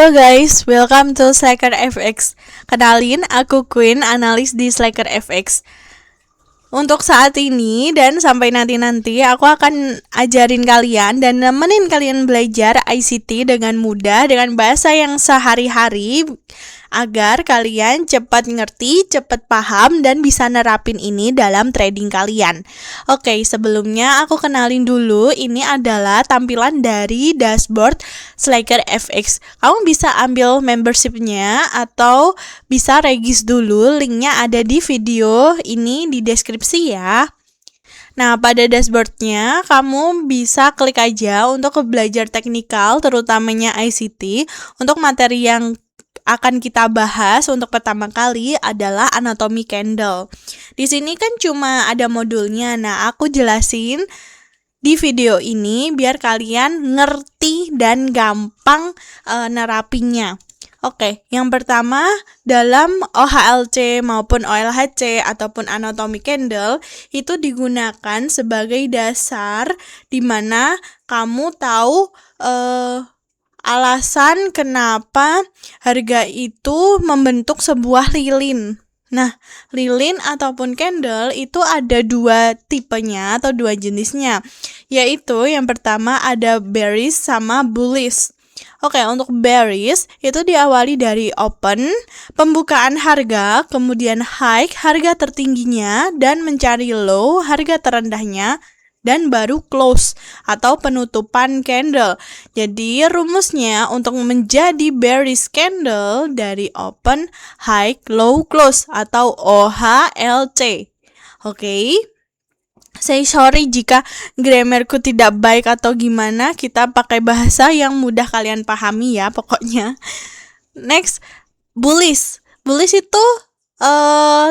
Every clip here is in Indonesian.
Halo guys, welcome to Slacker FX. Kenalin, aku Queen, analis di Slacker FX. Untuk saat ini dan sampai nanti aku akan ajarin kalian dan nemenin kalian belajar ICT dengan mudah, dengan bahasa yang sehari-hari, agar kalian cepat ngerti, cepat paham, dan bisa nerapin ini dalam trading kalian. Oke, sebelumnya aku kenalin dulu, ini adalah tampilan dari dashboard Slacker FX. Kamu bisa ambil membershipnya atau bisa regis dulu, linknya ada di video ini di deskripsi ya. Nah, pada dashboardnya kamu bisa klik aja untuk belajar teknikal, terutamanya ICT. Untuk materi yang akan kita bahas untuk pertama kali adalah anatomi candle. Di sini kan cuma ada modulnya. Nah, aku jelasin di video ini biar kalian ngerti dan gampang nerapinya. Oke, yang pertama dalam OHLC maupun OLHC ataupun anatomi candle itu digunakan sebagai dasar di mana kamu tahu alasan kenapa harga itu membentuk sebuah lilin. Nah, lilin ataupun candle itu ada dua tipenya atau dua jenisnya, yaitu yang pertama ada bearish sama bullish. Oke, untuk bearish itu diawali dari open, pembukaan harga, kemudian high, harga tertingginya, dan mencari low, harga terendahnya, dan baru close atau penutupan candle. Jadi rumusnya untuk menjadi bearish candle dari open, high, low, close atau OHLC. Oke. Say sorry jika grammarku tidak baik atau gimana, kita pakai bahasa yang mudah kalian pahami ya pokoknya. Next, bullish. Bullish itu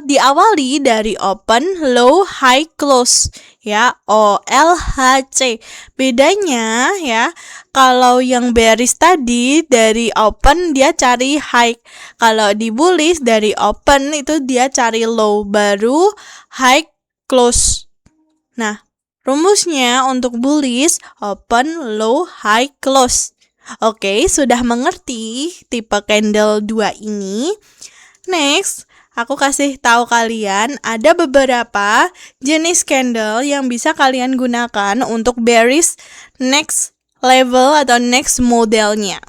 diawali dari open, low, high, close ya, OLHC. Bedanya ya, kalau yang bearish tadi dari open dia cari high, kalau di bullish dari open itu dia cari low baru high, close. Nah, rumusnya untuk bullish open, low, high, close. Oke, sudah mengerti tipe candle 2 ini. Next, aku kasih tahu kalian ada beberapa jenis candle yang bisa kalian gunakan untuk bearish next level atau next modelnya.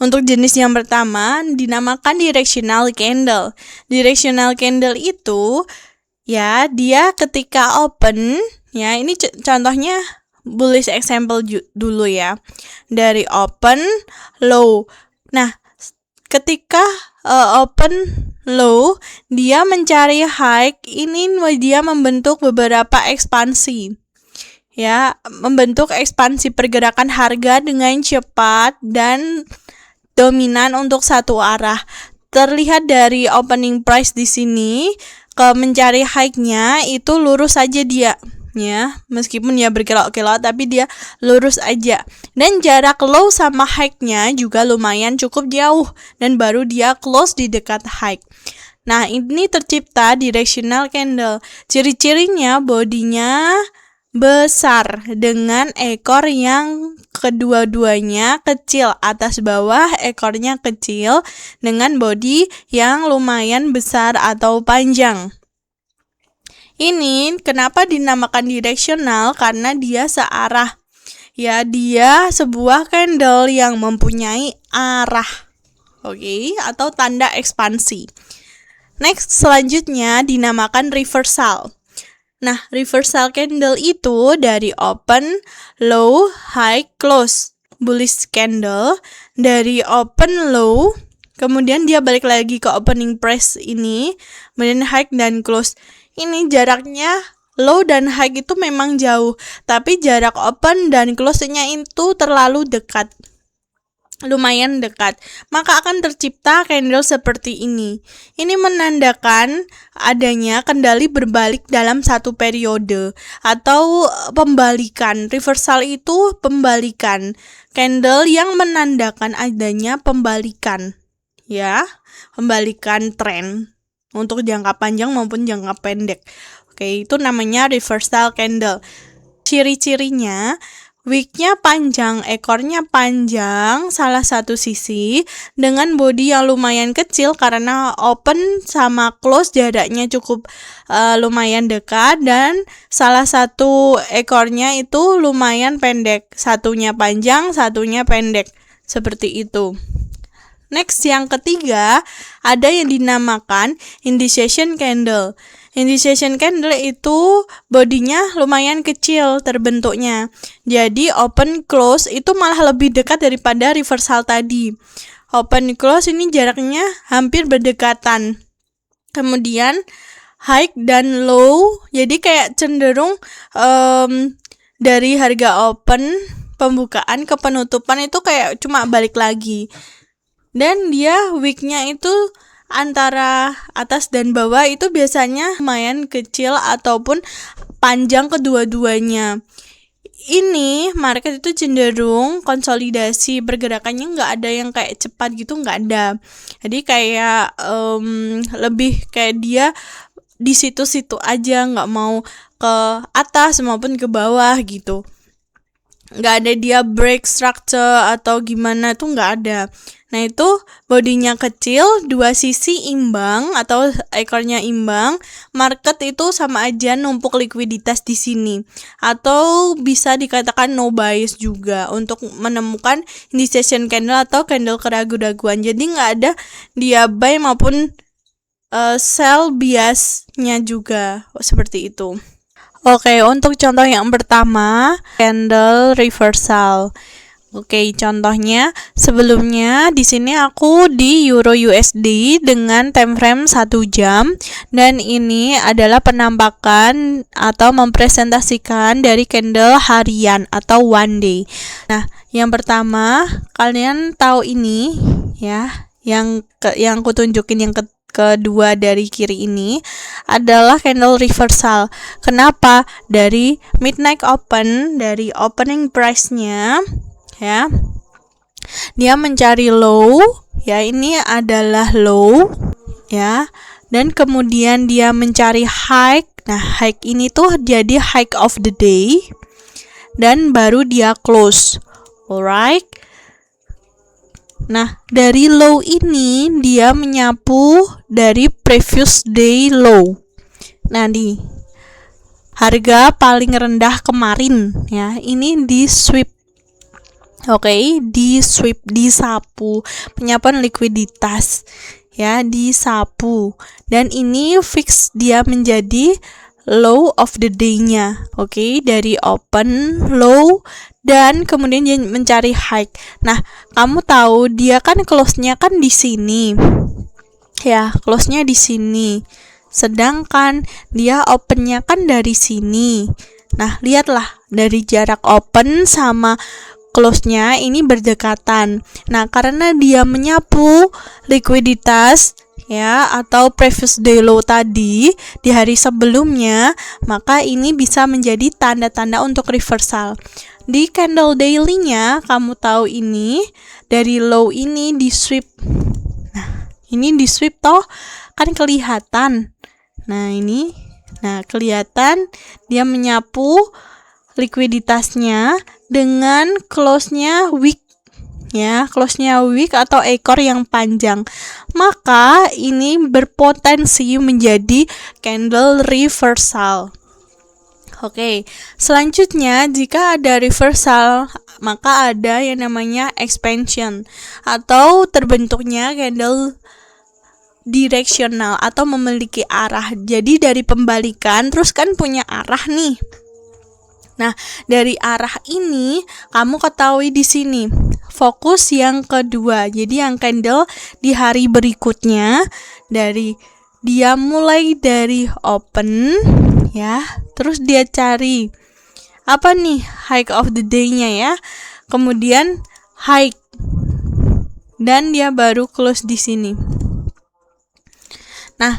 Untuk jenis yang pertama dinamakan directional candle. Directional candle itu ya dia ketika open, ya ini contohnya bullish example dulu ya. Dari open, low. Nah, ketika open low, dia mencari high, ini dia membentuk beberapa ekspansi. Ya, membentuk ekspansi pergerakan harga dengan cepat dan dominan untuk satu arah. Terlihat dari opening price di sini, ke mencari high-nya itu lurus saja dia. Ya, meskipun ya berkelok-kelok tapi dia lurus aja. Dan jarak low sama high-nya juga lumayan cukup jauh dan baru dia close di dekat high. Nah, ini tercipta directional candle. Ciri-cirinya bodinya besar dengan ekor yang kedua-duanya kecil, atas bawah ekornya kecil dengan bodi yang lumayan besar atau panjang. Ini kenapa dinamakan directional? Karena dia searah. Ya, dia sebuah candle yang mempunyai arah. Oke, atau tanda ekspansi. Next, selanjutnya dinamakan reversal. Nah, reversal candle itu dari open, low, high, close. Bullish candle dari open, low, kemudian dia balik lagi ke opening price ini, kemudian high dan close. Ini jaraknya low dan high itu memang jauh, tapi jarak open dan close-nya itu terlalu dekat. Lumayan dekat, maka akan tercipta candle seperti ini. Ini menandakan adanya kendali berbalik dalam satu periode atau pembalikan. Reversal itu pembalikan, candle yang menandakan adanya pembalikan, ya, pembalikan tren untuk jangka panjang maupun jangka pendek. Oke, itu namanya reversal candle. Ciri-cirinya Wingnya panjang, ekornya panjang salah satu sisi dengan body yang lumayan kecil karena open sama close jaraknya cukup lumayan dekat, dan salah satu ekornya itu lumayan pendek, satunya panjang, satunya pendek, seperti itu. Next, yang ketiga, ada yang dinamakan indecision candle. Indecision candle itu bodinya lumayan kecil terbentuknya. Jadi open close itu malah lebih dekat daripada reversal tadi. Open close ini jaraknya hampir berdekatan. Kemudian high dan low, jadi kayak cenderung dari harga open pembukaan ke penutupan itu kayak cuma balik lagi. Dan dia wignya itu antara atas dan bawah itu biasanya lumayan kecil ataupun panjang kedua-duanya. Ini market itu cenderung konsolidasi, pergerakannya nggak ada yang kayak cepat gitu, nggak ada. Jadi kayak lebih kayak dia di situ-situ aja, nggak mau ke atas maupun ke bawah gitu. Nggak ada dia break structure atau gimana tuh, nggak ada. Nah itu bodinya kecil, dua sisi imbang atau ekornya imbang, market itu sama aja numpuk likuiditas di sini. Atau bisa dikatakan no bias juga untuk menemukan indecision candle atau candle keraguan-raguan. Jadi nggak ada dia buy maupun sell biasnya juga, seperti itu. Oke, untuk contoh yang pertama, candle reversal. Oke, contohnya sebelumnya di sini aku di Euro USD dengan time frame 1 jam, dan ini adalah penampakan atau mempresentasikan dari candle harian atau one day. Nah, yang pertama kalian tahu ini ya, yang aku tunjukin yang kedua dari kiri ini adalah candle reversal. Kenapa? Dari midnight open, dari opening price-nya ya, dia mencari low ya, ini adalah low ya, dan kemudian dia mencari high. Nah, high ini tuh jadi high of the day dan baru dia close. Alright. Nah, dari low ini dia menyapu dari previous day low. Nah, di harga paling rendah kemarin ya, ini di sweep. Oke, di sweep, disapu, penyapuan likuiditas ya, disapu, dan ini fix dia menjadi low of the day-nya. Oke, dari open low dan kemudian dia mencari high. Nah, kamu tahu dia kan close-nya kan di sini. Ya, close-nya di sini. Sedangkan dia open-nya kan dari sini. Nah, lihatlah dari jarak open sama close-nya ini berdekatan. Nah, karena dia menyapu likuiditas ya atau previous day low tadi di hari sebelumnya, maka ini bisa menjadi tanda-tanda untuk reversal. Di candle daily-nya kamu tahu ini dari low ini di sweep. Nah, ini di sweep toh kan kelihatan. Nah, ini kelihatan dia menyapu likuiditasnya dengan close-nya wick ya, close-nya wick atau ekor yang panjang. Maka ini berpotensi menjadi candle reversal. Oke, selanjutnya jika ada reversal, maka ada yang namanya expansion atau terbentuknya candle directional atau memiliki arah. Jadi dari pembalikan terus kan punya arah nih. Nah, dari arah ini kamu ketahui di sini fokus yang kedua. Jadi yang candle di hari berikutnya, dari dia mulai dari open ya, terus dia cari apa nih high of the day-nya ya. Kemudian high dan dia baru close di sini. Nah,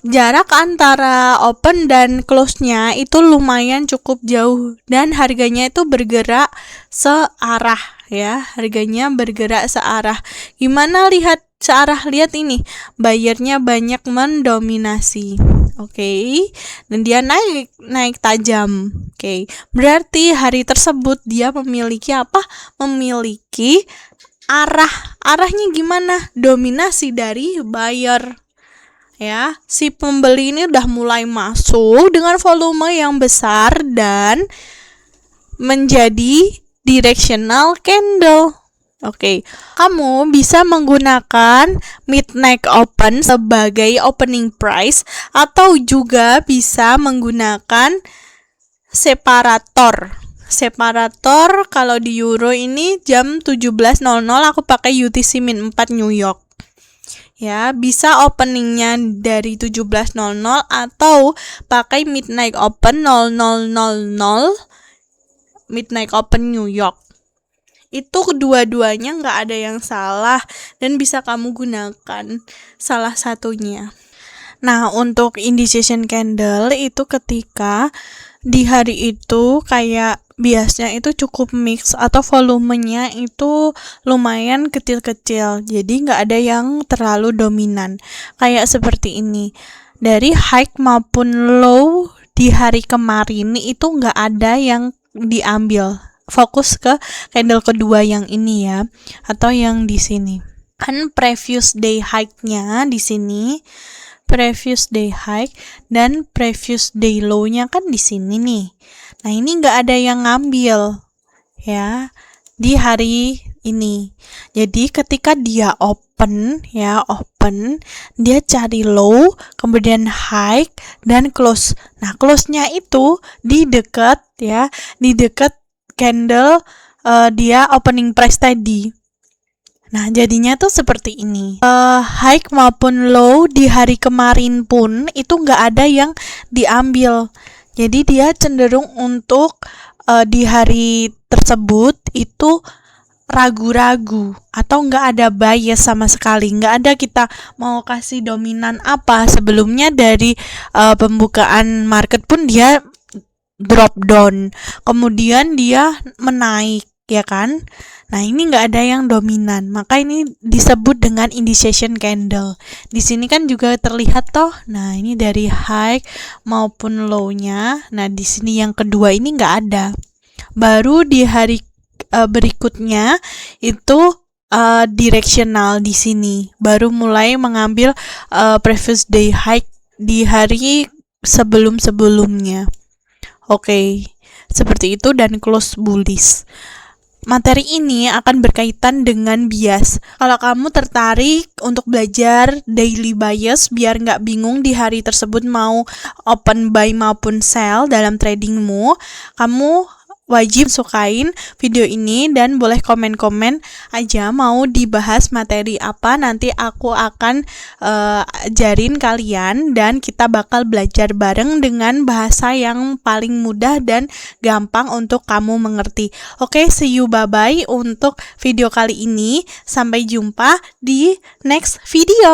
jarak antara open dan close-nya itu lumayan cukup jauh dan harganya itu bergerak searah ya. Harganya bergerak searah. Gimana lihat searah? Lihat ini, bayarnya banyak mendominasi. Oke, dan dia naik tajam. Oke, berarti hari tersebut dia memiliki apa? Memiliki arahnya gimana? Dominasi dari buyer. Ya, si pembeli ini udah mulai masuk dengan volume yang besar dan menjadi directional candle. Oke, kamu bisa menggunakan midnight open sebagai opening price atau juga bisa menggunakan separator. Separator kalau di euro ini jam 17.00 aku pakai UTC min 4 New York. Ya, bisa openingnya dari 17.00 atau pakai midnight open 00.00 midnight open New York. Itu kedua-duanya nggak ada yang salah dan bisa kamu gunakan salah satunya. Nah, untuk indecision candle itu ketika di hari itu kayak biasanya itu cukup mix atau volumenya itu lumayan kecil-kecil, jadi nggak ada yang terlalu dominan. Kayak seperti ini, dari high maupun low di hari kemarin itu nggak ada yang diambil. Fokus ke candle kedua yang ini ya, atau yang di sini. Kan previous day high-nya di sini, previous day high dan previous day low-nya kan di sini nih. Nah, ini nggak ada yang ngambil ya di hari ini. Jadi ketika dia open, dia cari low, kemudian high dan close. Nah, close-nya itu di dekat candle dia opening price tadi. Nah, jadinya tuh seperti ini. High maupun low di hari kemarin pun itu nggak ada yang diambil. Jadi dia cenderung untuk di hari tersebut itu ragu-ragu atau nggak ada bias sama sekali. Nggak ada kita mau kasih dominan apa. Sebelumnya dari pembukaan market pun dia drop down, kemudian dia menaik, ya kan? Nah, ini nggak ada yang dominan, maka ini disebut dengan indecision candle. Di sini kan juga terlihat toh. Nah, ini dari high maupun low-nya. Nah, di sini yang kedua ini nggak ada. Baru di hari berikutnya itu directional di sini. Baru mulai mengambil previous day high di hari sebelum-sebelumnya. Oke, seperti itu dan close bullish. Materi ini akan berkaitan dengan bias. Kalau kamu tertarik untuk belajar daily bias biar nggak bingung di hari tersebut mau open buy maupun sell dalam tradingmu, kamu wajib sukain video ini dan boleh komen-komen aja mau dibahas materi apa. Nanti aku akan ajarin kalian dan kita bakal belajar bareng dengan bahasa yang paling mudah dan gampang untuk kamu mengerti. Oke, see you, bye-bye untuk video kali ini. Sampai jumpa di next video.